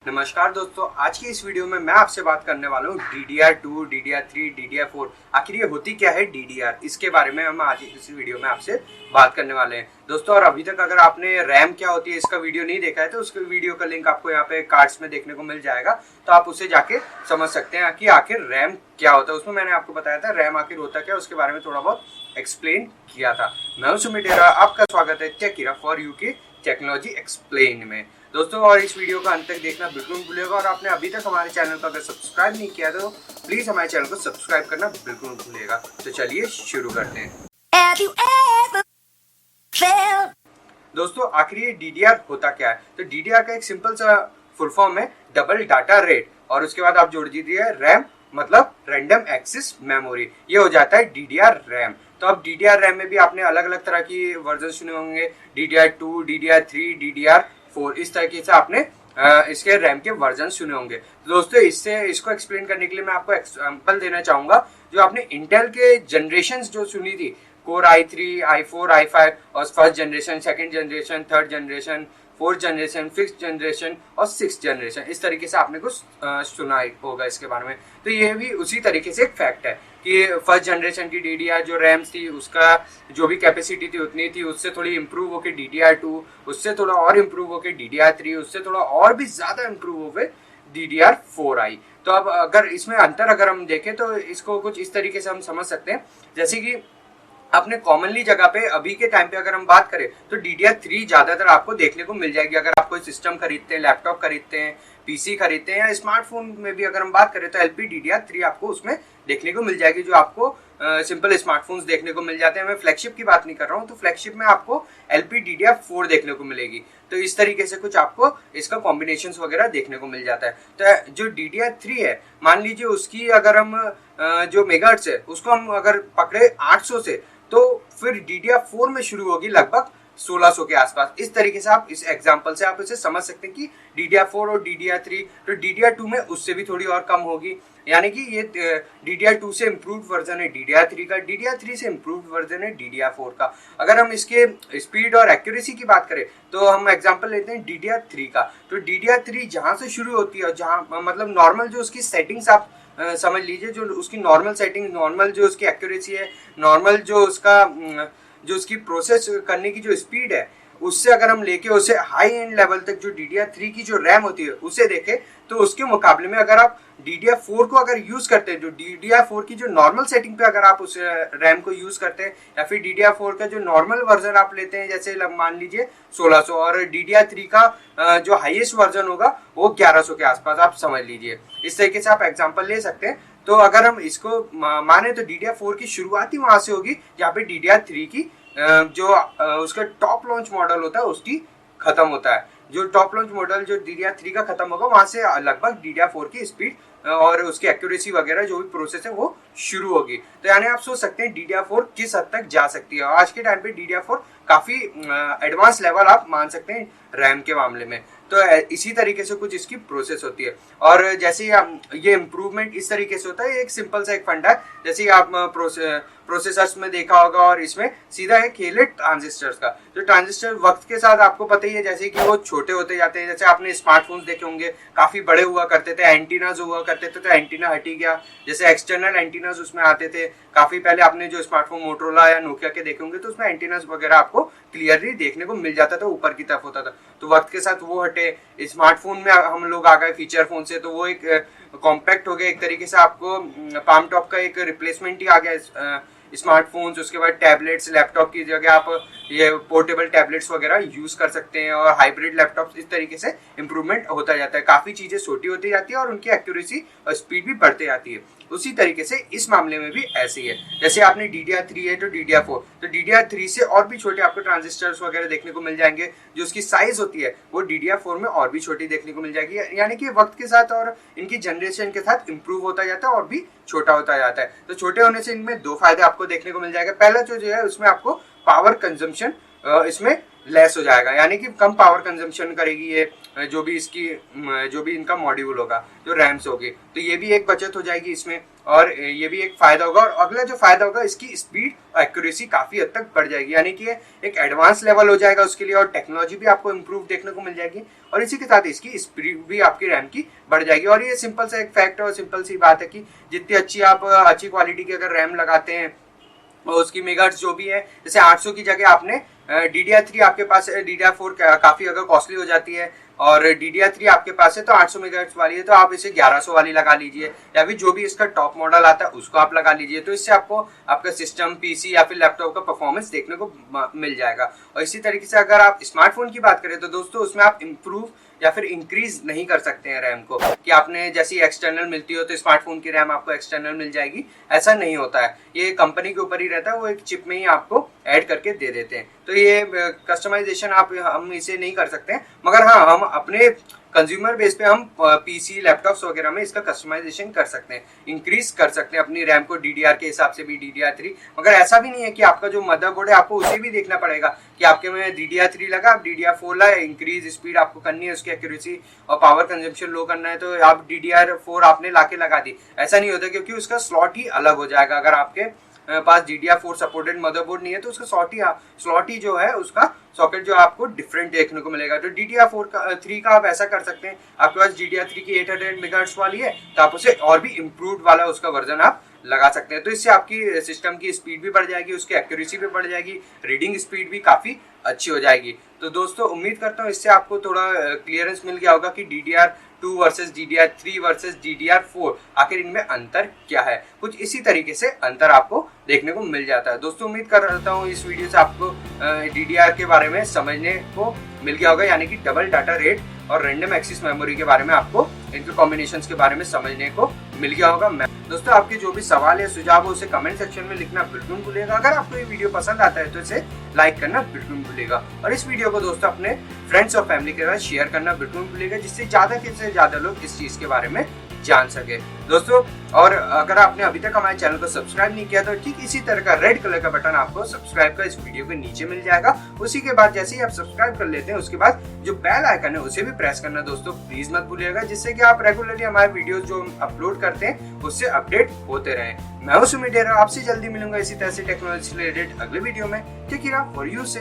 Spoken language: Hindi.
नमस्कार दोस्तों, आज की इस वीडियो में मैं आपसे बात करने वाला हूँ DDR2, DDR3, DDR4 आखिर ये होती क्या है DDR, इसके बारे में हम आज इस वीडियो में आपसे बात करने वाले हैं दोस्तों। और अभी तक अगर आपने रैम क्या होती है इसका वीडियो नहीं देखा है तो उसके वीडियो का लिंक आपको यहाँ पे कार्ड्स में देखने को मिल जाएगा, तो आप उसे जाके समझ सकते हैं कि आखिर रैम क्या होता है। उसमें मैंने आपको बताया था रैम आखिर होता क्या, उसके बारे में थोड़ा बहुत एक्सप्लेन किया था। मैं हूं सुमित डेरा, आपका स्वागत है टेकीरा फॉर यू की टेक्नोलॉजी एक्सप्लेन में दोस्तों। और इस वीडियो का अंत तक देखना बिल्कुल नहीं भूलिएगा, और आपने अभी तक हमारे चैनल को अगर सब्सक्राइब नहीं किया तो प्लीज हमारे चैनल को सब्सक्राइब करना बिल्कुल नहीं भूलिएगा। तो चलिए शुरू करते हैं दोस्तों। आखिर ये DDR होता क्या है, तो DDR का एक सिंपल सा फुल फॉर्म है डबल डाटा रेट, और उसके बाद आप जोड़ दीजिए रैम मतलब रैंडम एक्सेस मेमोरी, ये हो जाता है DDR रैम। तो अब DDR रैम में भी आपने अलग अलग तरह की वर्जन सुने होंगे, DDR2, DDR3, DDR4, इस तरीके से आपने इसके रैम के वर्जन सुने होंगे। दोस्तों इसको एक्सप्लेन करने के लिए मैं आपको एग्जांपल देना चाहूंगा। जो आपने इंटेल के जनरेशंस जो सुनी थी, कोर i3, i4, i5 और first generation, second generation, third generation, fourth generation, fifth generation और सिक्स जनरेशन, इस तरीके से आपने कुछ सुना होगा इसके बारे में। तो ये भी उसी तरीके से एक फैक्ट है कि फर्स्ट जनरेशन की DDR जो रैम्स थी उसका जो भी कैपेसिटी थी उतनी थी, उससे थोड़ी इंप्रूव होकर DDR2, उससे थोड़ा और इंप्रूव होकर DDR3, उससे थोड़ा और भी ज्यादा इंप्रूव होकर DDR4 आई। तो अब अगर इसमें अंतर अगर हम देखें तो इसको कुछ इस तरीके से हम समझ सकते हैं, जैसे कि अपने कॉमनली जगह पे अभी के टाइम पे अगर हम बात करें तो DDR3 ज्यादातर आपको देखने को मिल जाएगी। अगर आप कोई सिस्टम खरीदते हैं, लैपटॉप खरीदते हैं, PC खरीदते हैं या स्मार्टफोन में भी अगर हम बात करें तो LPDDR3 आपको उसमें देखने को मिल जाएगी, जो आपको सिंपल स्मार्टफोन्स देखने को मिल जाते हैं। मैं फ्लैगशिप की बात नहीं कर रहा हूँ, तो फ्लैगशिप में आपको LPDDR4 देखने को मिलेगी। तो इस तरीके से कुछ आपको इसका कॉम्बिनेशन वगैरह देखने को मिल जाता है। तो जो DDR3 है, मान लीजिए उसकी अगर हम जो मेगाहर्ट्ज है उसको हम अगर पकड़े 800 से, तो फिर DDR4 में शुरू होगी लगभग 1600 के आसपास। इस तरीके से आप इस एग्जांपल से आप इसे समझ सकते हैं कि DDR4 और DDR3, तो DDR2 में उससे भी थोड़ी और कम होगी, यानी कि ये DDR2 से इम्प्रूव्ड वर्जन है DDR3 का, DDR3 से इम्प्रूव्ड वर्जन है DDR4 का। अगर हम इसके स्पीड और एक्यूरेसी की बात करें तो हम एग्जांपल लेते हैं DDR3 का। तो DDR3 जहां से शुरू होती है, जहां मतलब नॉर्मल जो उसकी सेटिंग्स आप समझ लीजिए, जो उसकी नॉर्मल सेटिंग, नॉर्मल जो उसकी एक्यूरेसी है, नॉर्मल जो उसका जो उसकी प्रोसेस करने की जो स्पीड है, उससे अगर हम लेके उसे हाई एंड लेवल तक जो DDR3 की जो रैम होती है उसे देखें, तो उसके मुकाबले में अगर आप DDR4 को अगर यूज करते हैं, जो DDR4 की जो नॉर्मल सेटिंग पे अगर आप उस रैम को यूज करते हैं, या फिर DDR4 का जो नॉर्मल वर्जन आप लेते हैं, जैसे मान लीजिए 1600, और DDR3 का जो हाईएस्ट वर्जन होगा वो 1100 के आसपास, आप समझ लीजिए। इस तरीके से आप एग्जाम्पल ले सकते हैं। तो अगर हम इसको माने तो DDR4 की शुरुआत ही वहां से होगी जहाँ पे DDR3 की जो उसका टॉप लॉन्च मॉडल होता है उसकी खत्म होता है। जो टॉप लॉन्च मॉडल जो DDR3 का खत्म होगा, वहां से लगभग DDR4 की स्पीड और उसकी एक्यूरेसी वगैरह जो भी प्रोसेस है वो शुरू होगी। तो यानी आप सोच सकते हैं DDR4 किस हद तक जा सकती है। आज के टाइम पे DDR4 काफी एडवांस लेवल आप मान सकते हैं रैम के मामले में। तो इसी तरीके से कुछ इसकी प्रोसेस होती है। और जैसे ये इम्प्रूवमेंट इस तरीके से होता है, एक सिंपल सा एक फंडा है, जैसे आप प्रोसेसर्स में देखा होगा, और इसमें सीधा है खेल है ट्रांजिस्टर्स का। जो ट्रांजिस्टर वक्त के साथ आपको पता ही है जैसे कि वो छोटे होते जाते हैं। जैसे आपने स्मार्टफोन्स देखे होंगे, काफी बड़े हुआ करते थे, एंटीनाज हुआ करते थे, तो एंटीना हटी गया, जैसे एक्सटर्नल एंटीनाज उसमें आते थे। काफी पहले आपने जो स्मार्टफोन मोटरोला या नोकिया के देखे होंगे तो उसमें एंटीनाज वगैरह आपको क्लियरली देखने को मिल जाता था, ऊपर की तरफ होता था। तो वक्त के साथ वो हटे, स्मार्टफोन में हम लोग आ गए फीचर फोन से, तो वो एक कॉम्पैक्ट हो गया एक तरीके से। आपको पाम टॉप का एक रिप्लेसमेंट ही आ गया स्मार्टफोन्स। उसके बाद टैबलेट्स, लैपटॉप की जगह आप ये पोर्टेबल टैबलेट्स वगैरह यूज कर सकते हैं, और हाइब्रिड लैपटॉप, इस तरीके से इंप्रूवमेंट होता जाता है। काफी चीजें छोटी होती जाती है और उनकी एक्यूरेसी और स्पीड भी बढ़ती जाती है। उसी तरीके से इस मामले में भी ऐसे ही है। जैसे आपने DDR3 है तो DDR4, तो DDR3 से और भी छोटे आपको ट्रांजिस्टर्स वगैरह देखने को मिल जाएंगे। जो उसकी साइज होती है वो DDR4 में और भी छोटी देखने को मिल जाएगी, यानी कि वक्त के साथ और इनकी जनरेशन के साथ इंप्रूव होता जाता है और भी छोटा होता जाता है। तो छोटे होने से इनमें दो फायदे आपको देखने को मिल जाएगा। पहला जो है उसमें आपको पावर कंजम्पशन इसमें लेस हो जाएगा, यानी कि कम पावर कंजम्पशन करेगी ये जो भी इनका मॉड्यूल होगा, जो रैम्स होगी। तो ये भी एक बचत हो जाएगी इसमें, और ये भी एक फायदा होगा। और अगला जो फायदा होगा, इसकी स्पीड और एक्यूरेसी काफी हद तक बढ़ जाएगी, यानी कि एक एडवांस लेवल हो जाएगा उसके लिए, और टेक्नोलॉजी भी आपको इम्प्रूव देखने को मिल जाएगी, और इसी के साथ इसकी स्पीड भी आपकी रैम की बढ़ जाएगी। और ये सिंपल सा एक फैक्ट है और सिंपल सी बात है कि जितनी अच्छी क्वालिटी की अगर रैम लगाते हैं और उसकी मेगाहर्ट्ज जो भी है, जैसे 800 की जगह आपने DDR3 आपके पास है, DDR4 काफी अगर कॉस्टली हो जाती है और DDR3 आपके पास है तो 800 मेगाहर्ट्ज वाली है, तो आप इसे 1100 वाली लगा लीजिए, या फिर जो भी इसका टॉप मॉडल आता है उसको आप लगा लीजिए। तो इससे आपको आपका सिस्टम, पीसी या फिर लैपटॉप का परफॉर्मेंस देखने को मिल जाएगा। और इसी तरीके से अगर आप स्मार्टफोन की बात करें तो दोस्तों उसमें आप इम्प्रूव या फिर इंक्रीज नहीं कर सकते हैं रैम को, कि आपने जैसी एक्सटर्नल मिलती हो तो स्मार्टफोन की रैम आपको एक्सटर्नल मिल जाएगी, ऐसा नहीं होता है। ये कंपनी के ऊपर ही रहता है, वो एक चिप में ही आपको ऐड करके दे देते हैं। तो ये कस्टमाइजेशन हम इसे नहीं कर सकते हैं, मगर हाँ हम अपने कंज्यूमर बेस पे हम पीसी, लैपटॉप्स वगैरह में इसका कस्टमाइजेशन कर सकते हैं, इंक्रीज कर सकते हैं अपनी रैम को DDR के हिसाब से भी, DDR3। मगर ऐसा भी नहीं है कि आपका जो मदरबोर्ड है आपको उसे भी देखना पड़ेगा कि आपके में DDR3 लगा, आप DDR4 लाए, इंक्रीज स्पीड आपको करनी है, उसकी एक्यूरेसी और पावर कंजम्पशन लो करना है तो आप DDR4 आपने लाके लगा दी। ऐसा नहीं होता, क्योंकि उसका स्लॉट ही अलग हो जाएगा। अगर आपके पास DDR4 सपोर्टेड मदरबोर्ड नहीं है तो उसका स्लॉट ही जो है उसका सॉकेट जो आपको डिफरेंट देखने को मिलेगा। तो DDR3 का आप ऐसा कर सकते हैं, आपके पास DDR3 की 800 मेगाहर्ट्ज वाली है तो आप उसे और भी इम्प्रूव्ड वाला उसका वर्जन आप लगा सकते हैं। तो इससे आपकी सिस्टम की स्पीड भी बढ़ जाएगी, उसकी एक्यूरेसी भी बढ़ जाएगी, रीडिंग स्पीड भी काफी अच्छी हो जाएगी। तो दोस्तों उम्मीद करता हूँ इससे आपको थोड़ा क्लियरेंस मिल गया होगा कि DDR2 versus DDR3 versus DDR4 आखिर इनमें अंतर क्या है। कुछ इसी तरीके से अंतर आपको देखने को मिल जाता है। दोस्तों उम्मीद करता हूँ इस वीडियो से आपको DDR के बारे में समझने को मिल गया होगा, यानी कि डबल डाटा रेट और रैंडम एक्सेस मेमोरी के बारे में आपको इनके कॉम्बिनेशंस के बारे में समझने को मिल गया होगा। दोस्तों आपके जो भी सवाल या सुझाव हो उसे कमेंट सेक्शन में लिखना बिल्कुल भूलिएगा। अगर आपको ये वीडियो पसंद आता है तो इसे लाइक करना बिल्कुल भूलिएगा, और इस वीडियो को दोस्तों अपने फ्रेंड्स और फैमिली के साथ शेयर करना बिल्कुल भूलिएगा, जिससे ज्यादा से ज्यादा लोग इस चीज के बारे में जान सके। दोस्तों और अगर आपने अभी तक हमारे चैनल को सब्सक्राइब नहीं किया तो ठीक इसी तरह का रेड कलर का बटन आपको सब्सक्राइब का इस वीडियो के नीचे मिल जाएगा। उसी के बाद जैसे ही आप सब्सक्राइब कर लेते हैं उसके बाद जो बेल आइकन है उसे भी प्रेस करना दोस्तों प्लीज मत भूलिएगा, जिससे कि आप रेगुलरली हमारे वीडियोस जो हम अपलोड करते हैं उससे अपडेट होते रहे। मैं हूं सुमित डेरा, आपसे जल्दी मिलूंगा इसी तरह से टेक्नोलॉजी से रिलेटेड अगले वीडियो में। टेक केयर फॉर यू से।